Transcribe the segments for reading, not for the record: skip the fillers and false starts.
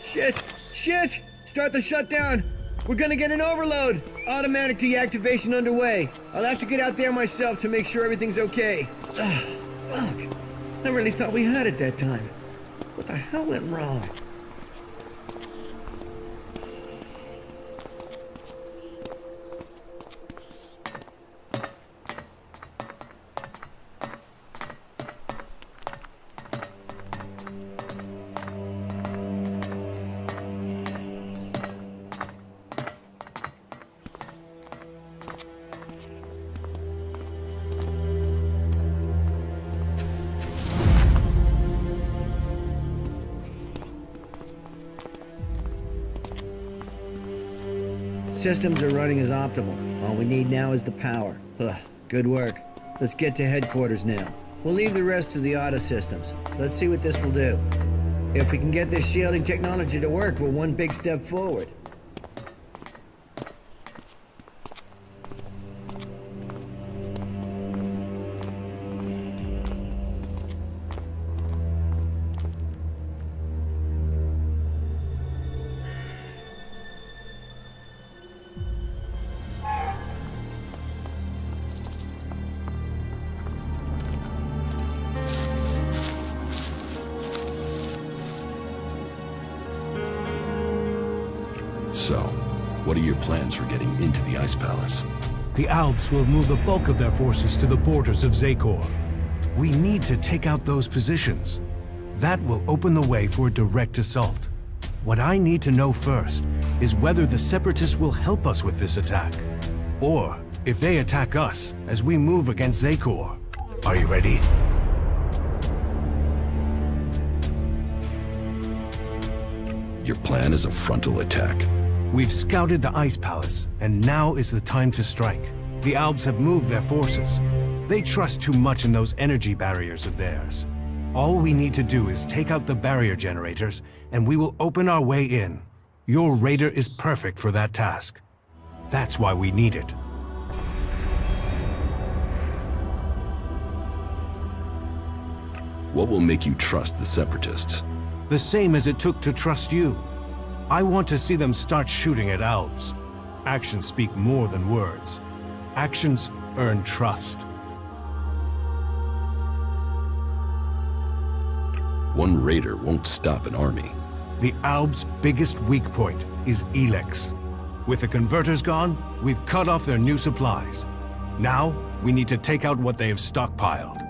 Shit! Shit! Start the shutdown! We're gonna get an overload! Automatic deactivation underway. I'll have to get out there myself to make sure everything's okay. Ugh, fuck. I really thought we had it that time. What the hell went wrong? Systems are running as optimal. All we need now is the power. Ugh, good work. Let's get to headquarters now. We'll leave the rest to the auto systems. Let's see what this will do. If we can get this shielding technology to work, we're one big step forward. So, what are your plans for getting into the Ice Palace? The Alps will move the bulk of their forces to the borders of Zakor. We need to take out those positions. That will open the way for a direct assault. What I need to know first is whether the Separatists will help us with this attack, or if they attack us as we move against Zakor. Are you ready? Your plan is a frontal attack. We've scouted the Ice Palace, and now is the time to strike. The Albs have moved their forces. They trust too much in those energy barriers of theirs. All we need to do is take out the barrier generators, and we will open our way in. Your raider is perfect for that task. That's why we need it. What will make you trust the Separatists? The same as it took to trust you. I want to see them start shooting at Albs. Actions speak more than words. Actions earn trust. One raider won't stop an army. The Albs' biggest weak point is Elex. With the converters gone, we've cut off their new supplies. Now, we need to take out what they have stockpiled.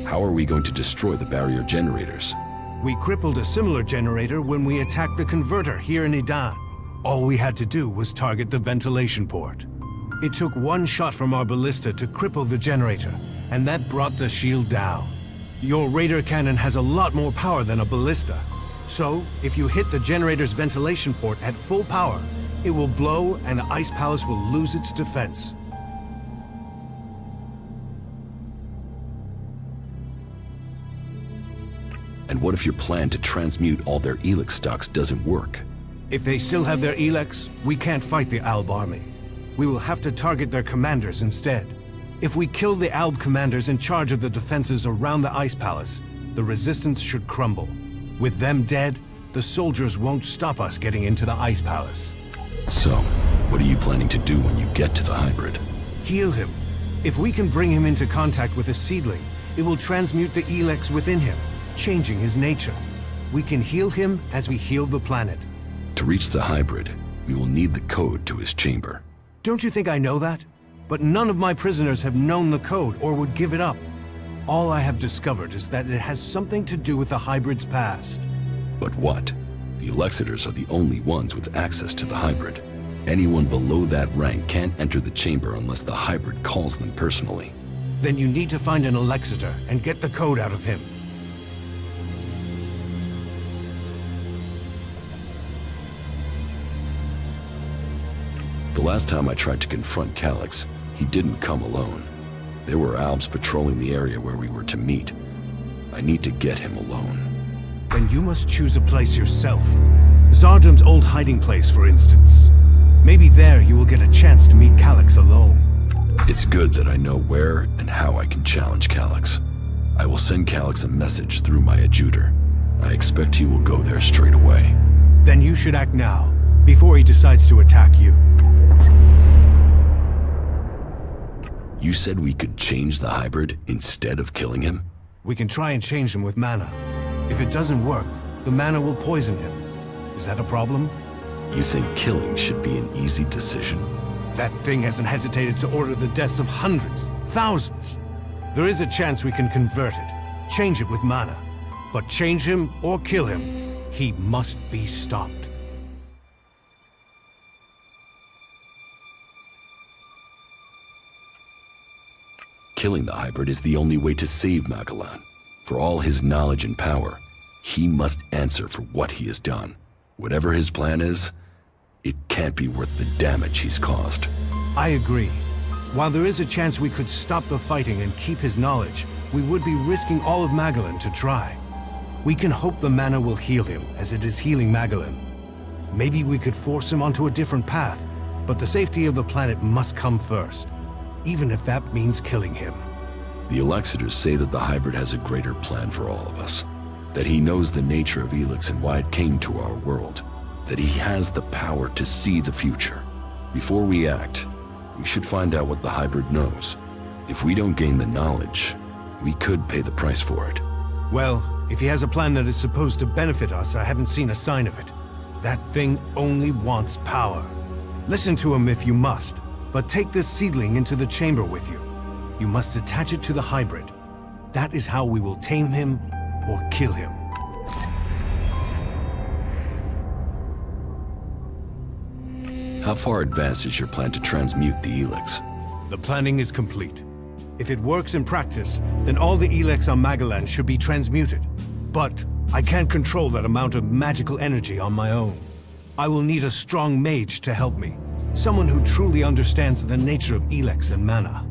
How are we going to destroy the barrier generators? We crippled a similar generator when we attacked the converter here in Idan. All we had to do was target the ventilation port. It took one shot from our ballista to cripple the generator, and that brought the shield down. Your radar cannon has a lot more power than a ballista. So, if you hit the generator's ventilation port at full power, it will blow and the Ice Palace will lose its defense. And what if your plan to transmute all their Elex stocks doesn't work? If they still have their Elex, we can't fight the Alb army. We will have to target their commanders instead. If we kill the Alb commanders in charge of the defenses around the Ice Palace, the resistance should crumble. With them dead, the soldiers won't stop us getting into the Ice Palace. So, what are you planning to do when you get to the hybrid? Heal him. If we can bring him into contact with a seedling, it will transmute the Elex within him, changing his nature. We can heal him as we heal the planet. To reach the hybrid, we will need the code to his chamber. Don't you think I know that? But none of my prisoners have known the code or would give it up. All I have discovered is that it has something to do with the hybrid's past. But what? The Elexitors are the only ones with access to the hybrid. Anyone below that rank can't enter the chamber unless the hybrid calls them personally. Then you need to find an Elexitor and get the code out of him. The last time I tried to confront Kallax, he didn't come alone. There were Albs patrolling the area where we were to meet. I need to get him alone. Then you must choose a place yourself. Zardum's old hiding place, for instance. Maybe there you will get a chance to meet Kallax alone. It's good that I know where and how I can challenge Kallax. I will send Kallax a message through my adjutor. I expect he will go there straight away. Then you should act now, before he decides to attack you. You said we could change the hybrid instead of killing him? We can try and change him with mana. If it doesn't work, the mana will poison him. Is that a problem? You think killing should be an easy decision? That thing hasn't hesitated to order the deaths of hundreds, thousands. There is a chance we can convert it, change it with mana. But change him or kill him, he must be stopped. Killing the hybrid is the only way to save Magellan. For all his knowledge and power, he must answer for what he has done. Whatever his plan is, it can't be worth the damage he's caused. I agree. While there is a chance we could stop the fighting and keep his knowledge, we would be risking all of Magellan to try. We can hope the mana will heal him, as it is healing Magellan. Maybe we could force him onto a different path, but the safety of the planet must come first, even if that means killing him. The Elexiters say that the hybrid has a greater plan for all of us. That he knows the nature of Elex and why it came to our world. That he has the power to see the future. Before we act, we should find out what the hybrid knows. If we don't gain the knowledge, we could pay the price for it. Well, if he has a plan that is supposed to benefit us, I haven't seen a sign of it. That thing only wants power. Listen to him if you must, but take this seedling into the chamber with you. You must attach it to the hybrid. That is how we will tame him or kill him. How far advanced is your plan to transmute the Elex? The planning is complete. If it works in practice, then all the Elex on Magellan should be transmuted. But I can't control that amount of magical energy on my own. I will need a strong mage to help me. Someone who truly understands the nature of Elex and mana.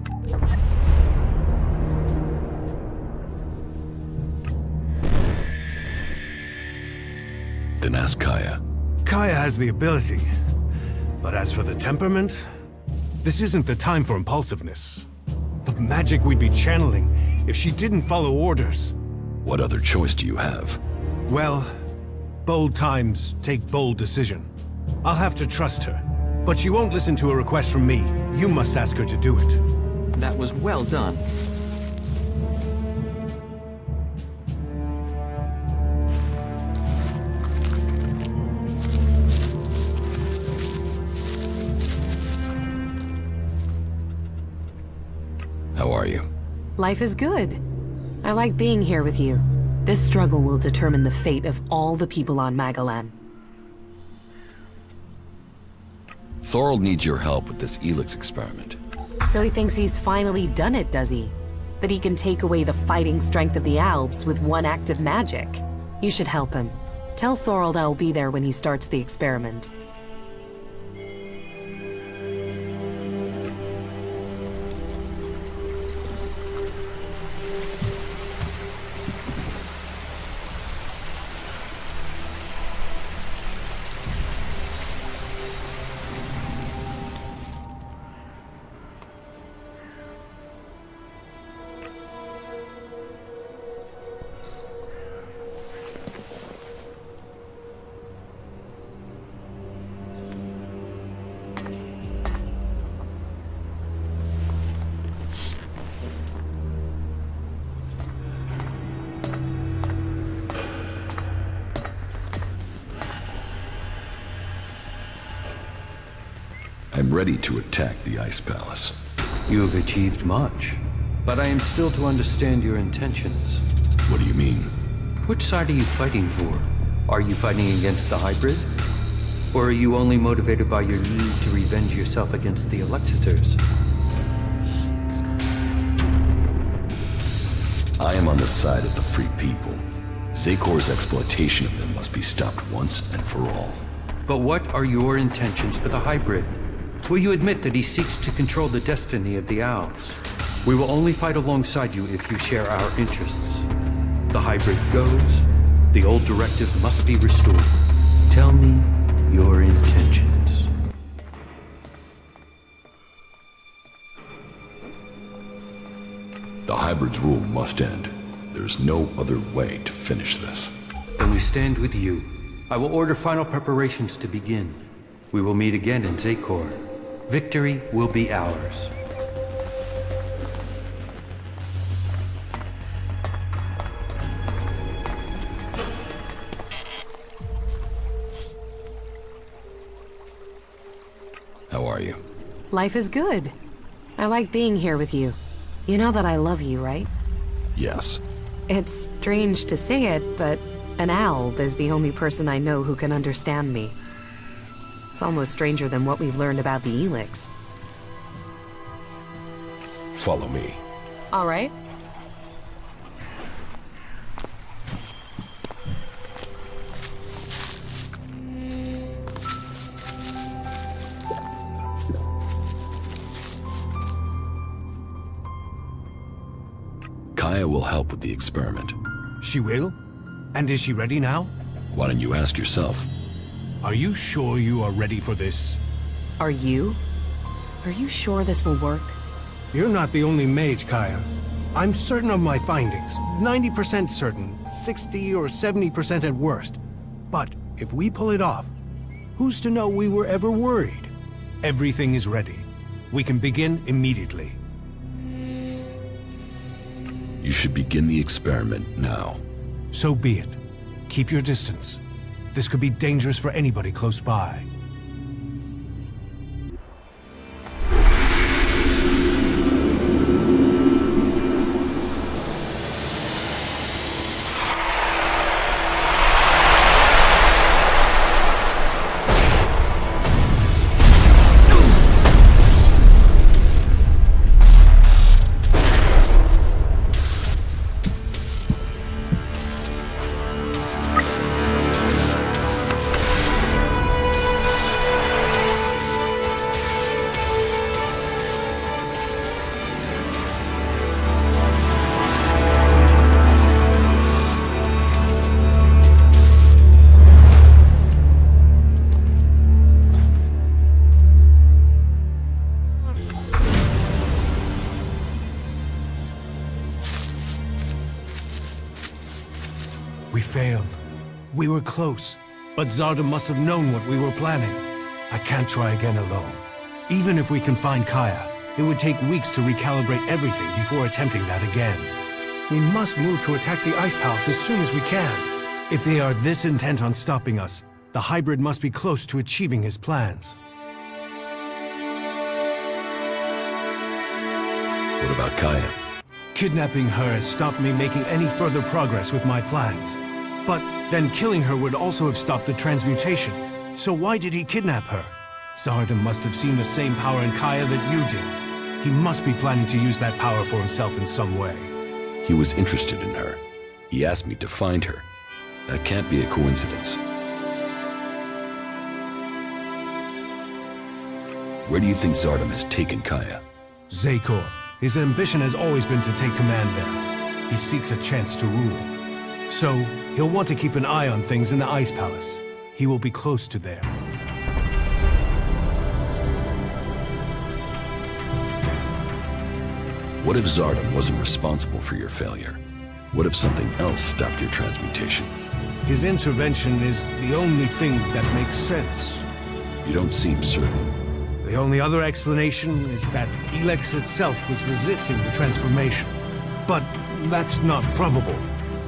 Then ask Kaya. Kaya has the ability. But as for the temperament, this isn't the time for impulsiveness. The magic we'd be channeling if she didn't follow orders. What other choice do you have? Well, bold times take bold decision. I'll have to trust her. But she won't listen to a request from me. You must ask her to do it. That was well done. How are you? Life is good. I like being here with you. This struggle will determine the fate of all the people on Magellan. Thorald needs your help with this Elex experiment. So he thinks he's finally done it, does he? That he can take away the fighting strength of the Alps with one act of magic. You should help him. Tell Thorald I'll be there when he starts the experiment. I'm ready to attack the Ice Palace. You have achieved much, but I am still to understand your intentions. What do you mean? Which side are you fighting for? Are you fighting against the hybrid? Or are you only motivated by your need to revenge yourself against the Elexiters? I am on the side of the free people. Zakor's exploitation of them must be stopped once and for all. But what are your intentions for the hybrid? Will you admit that he seeks to control the destiny of the Owls? We will only fight alongside you if you share our interests. The hybrid goes, the old directive must be restored. Tell me your intentions. The hybrid's rule must end. There's no other way to finish this. Then we stand with you. I will order final preparations to begin. We will meet again in Zakor. Victory will be ours. How are you? Life is good. I like being here with you. You know that I love you, right? Yes. It's strange to say it, but an alb is the only person I know who can understand me. It's almost stranger than what we've learned about the Elex. Follow me. All right. Kaya will help with the experiment. She will? And is she ready now? Why don't you ask yourself? Are you sure you are ready for this? Are you? Are you sure this will work? You're not the only mage, Kaya. I'm certain of my findings. 90% certain, 60 or 70% at worst. But if we pull it off, who's to know we were ever worried? Everything is ready. We can begin immediately. You should begin the experiment now. So be it. Keep your distance. This could be dangerous for anybody close by. We failed. We were close, but Zarda must have known what we were planning. I can't try again alone. Even if we can find Kaya, it would take weeks to recalibrate everything before attempting that again. We must move to attack the Ice Palace as soon as we can. If they are this intent on stopping us, the hybrid must be close to achieving his plans. What about Kaya? Kidnapping her has stopped me making any further progress with my plans. But then killing her would also have stopped the transmutation. So why did he kidnap her? Zarda must have seen the same power in Kaya that you did. He must be planning to use that power for himself in some way. He was interested in her. He asked me to find her. That can't be a coincidence. Where do you think Zarda has taken Kaya? Zakor. His ambition has always been to take command there. He seeks a chance to rule. So, he'll want to keep an eye on things in the Ice Palace. He will be close to there. What if Zarda wasn't responsible for your failure? What if something else stopped your transmutation? His intervention is the only thing that makes sense. You don't seem certain. The only other explanation is that Elex itself was resisting the transformation. But that's not probable.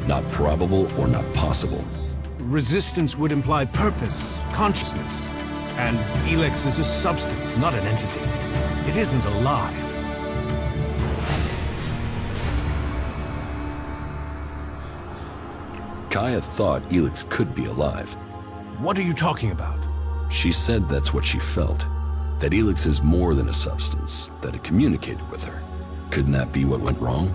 Not probable or not possible. Resistance would imply purpose, consciousness. And Elex is a substance, not an entity. It isn't alive. Kaya thought Elex could be alive. What are you talking about? She said that's what she felt. That Elex is more than a substance, that it communicated with her. Couldn't that be what went wrong?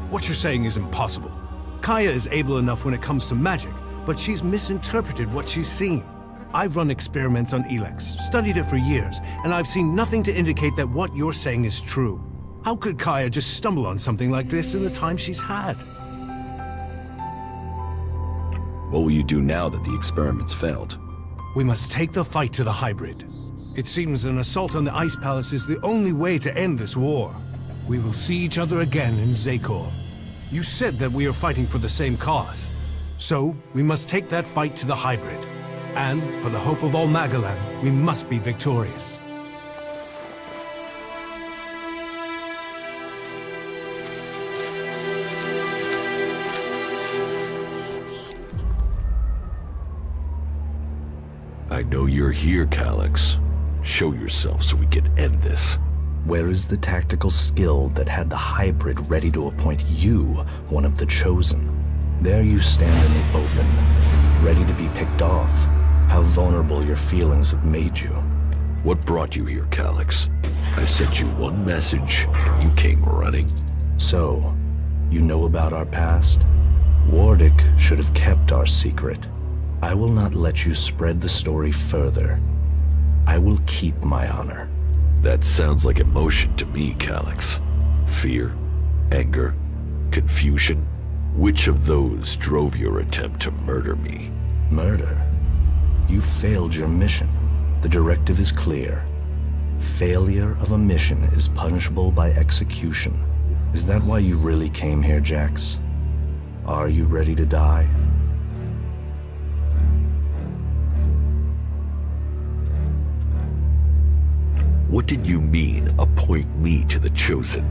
What you're saying is impossible. Kaya is able enough when it comes to magic, but she's misinterpreted what she's seen. I've run experiments on Elex, studied it for years, and I've seen nothing to indicate that what you're saying is true. How could Kaya just stumble on something like this in the time she's had? What will you do now that the experiments failed? We must take the fight to the hybrid. It seems an assault on the Ice Palace is the only way to end this war. We will see each other again in Zakor. You said that we are fighting for the same cause. So, we must take that fight to the hybrid. And, for the hope of all Magalan, we must be victorious. I know you're here, Kallax. Show yourself so we can end this. Where is the tactical skill that had the hybrid ready to appoint you one of the chosen? There you stand in the open, ready to be picked off. How vulnerable your feelings have made you. What brought you here, Kallax? I sent you one message, and you came running. So, you know about our past? Wardic should have kept our secret. I will not let you spread the story further. I will keep my honor. That sounds like emotion to me, Kallax. Fear, anger, confusion. Which of those drove your attempt to murder me? Murder? You failed your mission. The directive is clear. Failure of a mission is punishable by execution. Is that why you really came here, Jax? Are you ready to die? What did you mean, appoint me to the Chosen?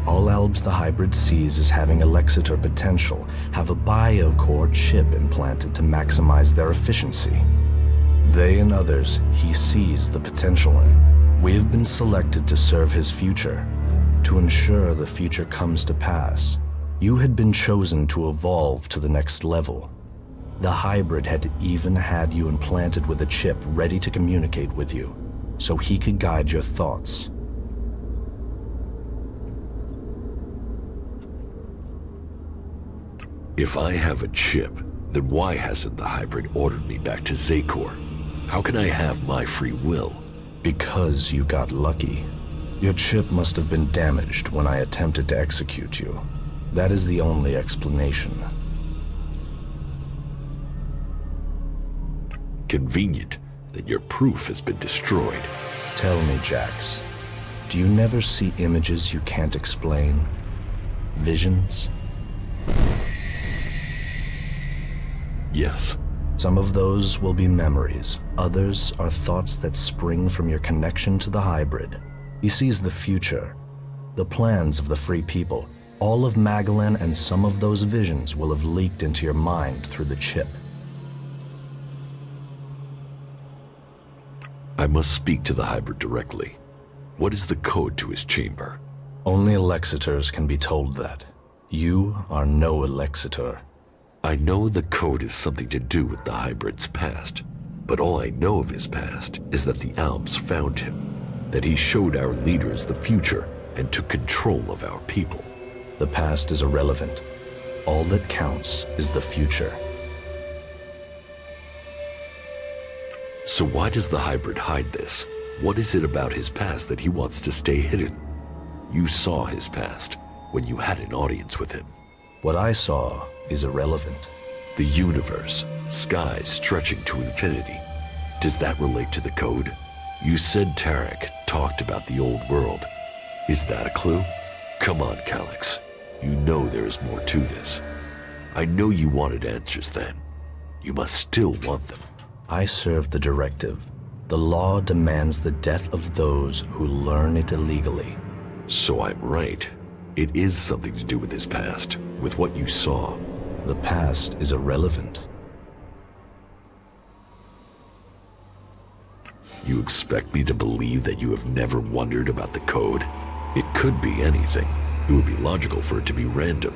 All Albs the hybrid sees as having Alexitor potential have a biocore chip implanted to maximize their efficiency. They and others he sees the potential in. We have been selected to serve his future, to ensure the future comes to pass. You had been chosen to evolve to the next level. The hybrid had even had you implanted with a chip ready to communicate with you, so he could guide your thoughts. If I have a chip, then why hasn't the hybrid ordered me back to Zakor? How can I have my free will? Because you got lucky. Your chip must have been damaged when I attempted to execute you. That is the only explanation. Convenient that your proof has been destroyed. Tell me, Jax, do you never see images you can't explain? Visions? Yes. Some of those will be memories. Others are thoughts that spring from your connection to the hybrid. He sees the future, the plans of the free people. All of Magalan and some of those visions will have leaked into your mind through the chip. I must speak to the hybrid directly. What is the code to his chamber? Only Alexitors can be told that. You are no Alexitor. I know the code is something to do with the hybrid's past, but all I know of his past is that the Alps found him, that he showed our leaders the future and took control of our people. The past is irrelevant. All that counts is the future. So why does the hybrid hide this? What is it about his past that he wants to stay hidden? You saw his past when you had an audience with him. What I saw is irrelevant. The universe, skies stretching to infinity. Does that relate to the code? You said Tarek talked about the old world. Is that a clue? Come on, Kallax. You know there is more to this. I know you wanted answers then. You must still want them. I serve the directive. The law demands the death of those who learn it illegally. So I'm right. It is something to do with his past, with what you saw. The past is irrelevant. You expect me to believe that you have never wondered about the code? It could be anything. It would be logical for it to be random.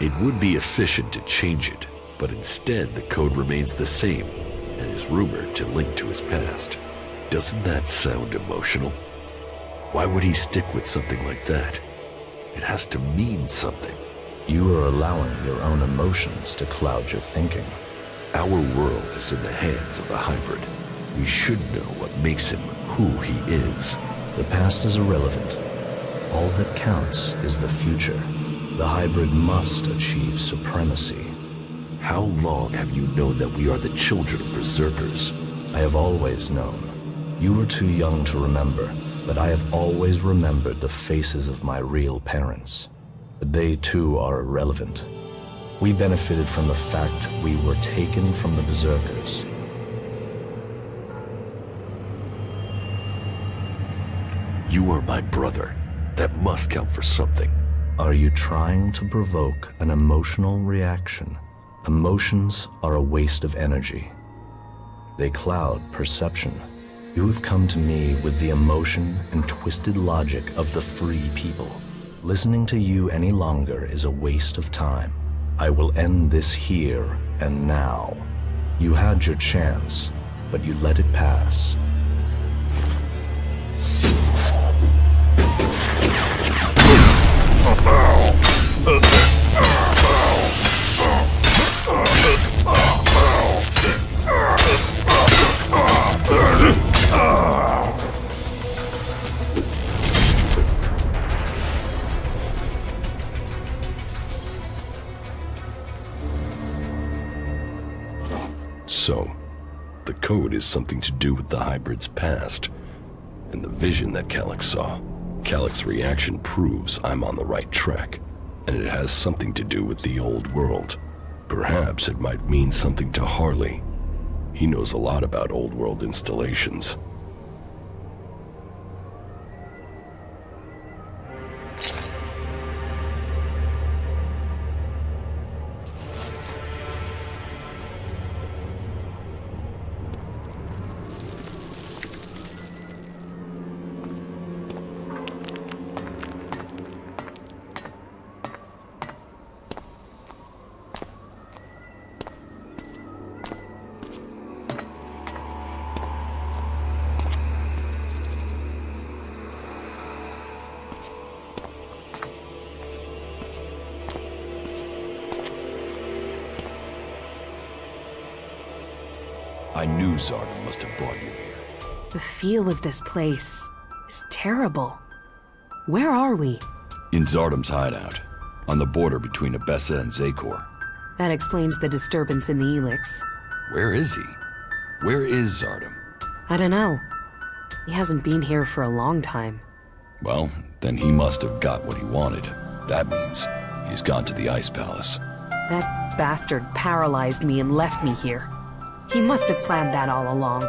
It would be efficient to change it, but instead the code remains the same and is rumored to link to his past. Doesn't that sound emotional? Why would he stick with something like that? It has to mean something. You are allowing your own emotions to cloud your thinking. Our world is in the hands of the hybrid. We should know what makes him who he is. The past is irrelevant. All that counts is the future. The hybrid must achieve supremacy. How long have you known that we are the children of berserkers? I have always known. You were too young to remember, but I have always remembered the faces of my real parents. But they too are irrelevant. We benefited from the fact we were taken from the Berserkers. You are my brother. That must count for something. Are you trying to provoke an emotional reaction? Emotions are a waste of energy. They cloud perception. You have come to me with the emotion and twisted logic of the free people. Listening to you any longer is a waste of time. I will end this here and now. You had your chance, but you let it pass. So, the code is something to do with the hybrid's past, and the vision that Kallax saw. Kallax's reaction proves I'm on the right track, and it has something to do with the old world. Perhaps it might mean something to Harley. He knows a lot about old world installations. I knew Zardom must have brought you here. The feel of this place is terrible. Where are we? In Zardom's hideout, on the border between Abessa and Zakor. That explains the disturbance in the Elex. Where is he? Where is Zardom? I don't know. He hasn't been here for a long time. Well, then he must have got what he wanted. That means he's gone to the Ice Palace. That bastard paralyzed me and left me here. He must have planned that all along.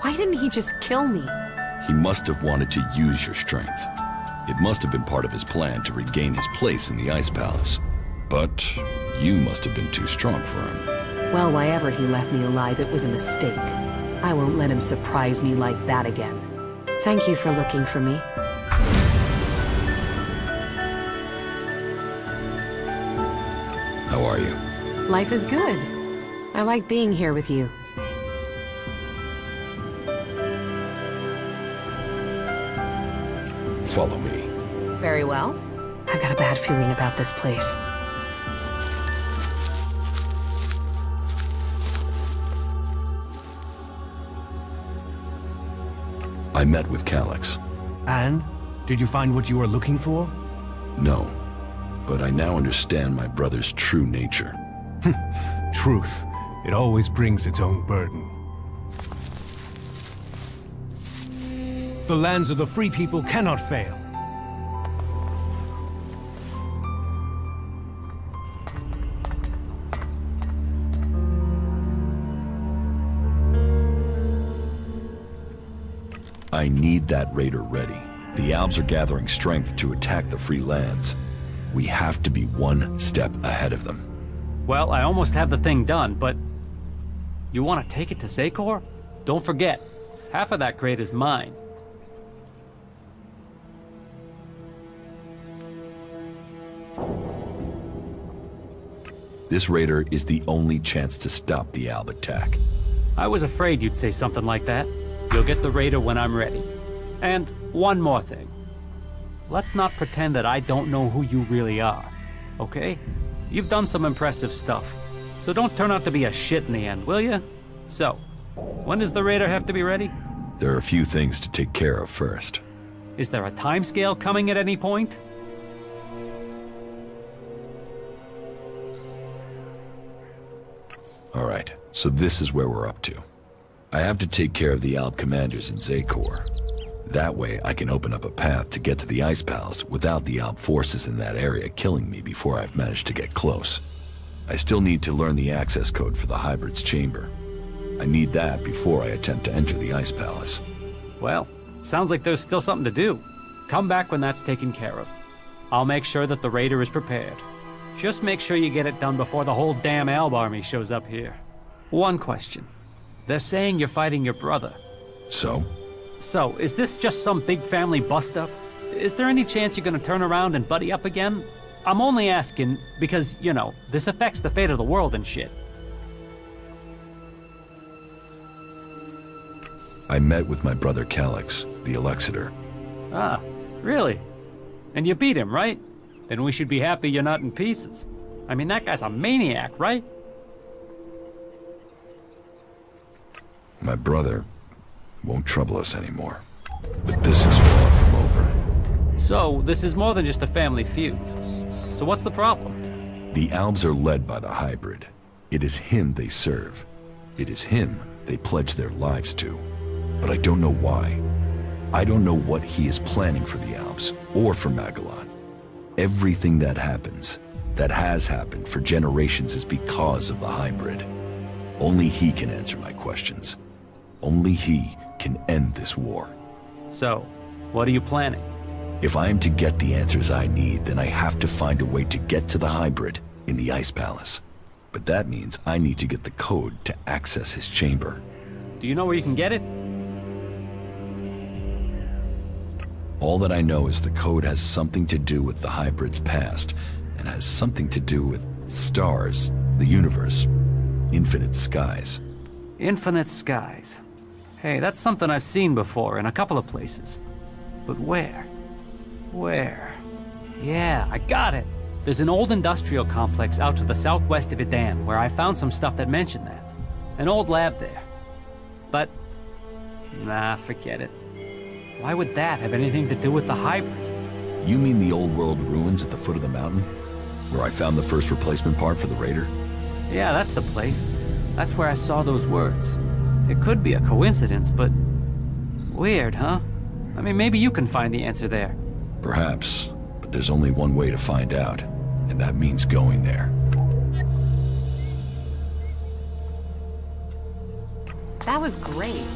Why didn't he just kill me? He must have wanted to use your strength. It must have been part of his plan to regain his place in the Ice Palace. But you must have been too strong for him. Well, why ever he left me alive, it was a mistake. I won't let him surprise me like that again. Thank you for looking for me. How are you? Life is good. I like being here with you. Follow me. Very well. I've got a bad feeling about this place. I met with Kallax. And? Did you find what you were looking for? No, but I now understand my brother's true nature. Truth. It always brings its own burden. The lands of the free people cannot fail. I need that raider ready. The Albs are gathering strength to attack the free lands. We have to be one step ahead of them. Well, I almost have the thing done, but... You want to take it to Zakor? Don't forget, half of that crate is mine. This raider is the only chance to stop the Alb attack. I was afraid you'd say something like that. You'll get the raider when I'm ready. And one more thing. Let's not pretend that I don't know who you really are, okay? You've done some impressive stuff, so don't turn out to be a shit in the end, will you? So, when does the raider have to be ready? There are a few things to take care of first. Is there a timescale coming at any point? All right, so this is where we're up to. I have to take care of the Alb commanders in Zakor. That way, I can open up a path to get to the Ice Palace without the Alp forces in that area killing me before I've managed to get close. I still need to learn the access code for the Hybrid's chamber. I need that before I attempt to enter the Ice Palace. Well, sounds like there's still something to do. Come back when that's taken care of. I'll make sure that the raider is prepared. Just make sure you get it done before the whole damn Alb army shows up here. One question. They're saying you're fighting your brother. So, is this just some big family bust-up? Is there any chance you're gonna turn around and buddy up again? I'm only asking because, you know, this affects the fate of the world and shit. I met with my brother Kallax, the Elexitor. Ah, really? And you beat him, right? Then we should be happy you're not in pieces. I mean, that guy's a maniac, right? My brother won't trouble us anymore. But this is far from over. So, this is more than just a family feud. So what's the problem? The Albs are led by the Hybrid. It is him they serve. It is him they pledge their lives to. But I don't know why. I don't know what he is planning for the Alps, or for Magellan. Everything that happens, that has happened for generations, is because of the Hybrid. Only he can answer my questions. Only he can end this war. So, what are you planning? If I am to get the answers I need, then I have to find a way to get to the Hybrid in the Ice Palace. But that means I need to get the code to access his chamber. Do you know where you can get it? All that I know is the code has something to do with the Hybrid's past, and has something to do with stars, the universe, infinite skies. Infinite skies. Hey, that's something I've seen before in a couple of places. But where? Where? Yeah, I got it. There's an old industrial complex out to the southwest of Idan where I found some stuff that mentioned that. An old lab there. But, nah, forget it. Why would that have anything to do with the Hybrid? You mean the old world ruins at the foot of the mountain? Where I found the first replacement part for the Raider? Yeah, that's the place. That's where I saw those words. It could be a coincidence, but... weird, huh? I mean, maybe you can find the answer there. Perhaps, but there's only one way to find out, and that means going there. That was great.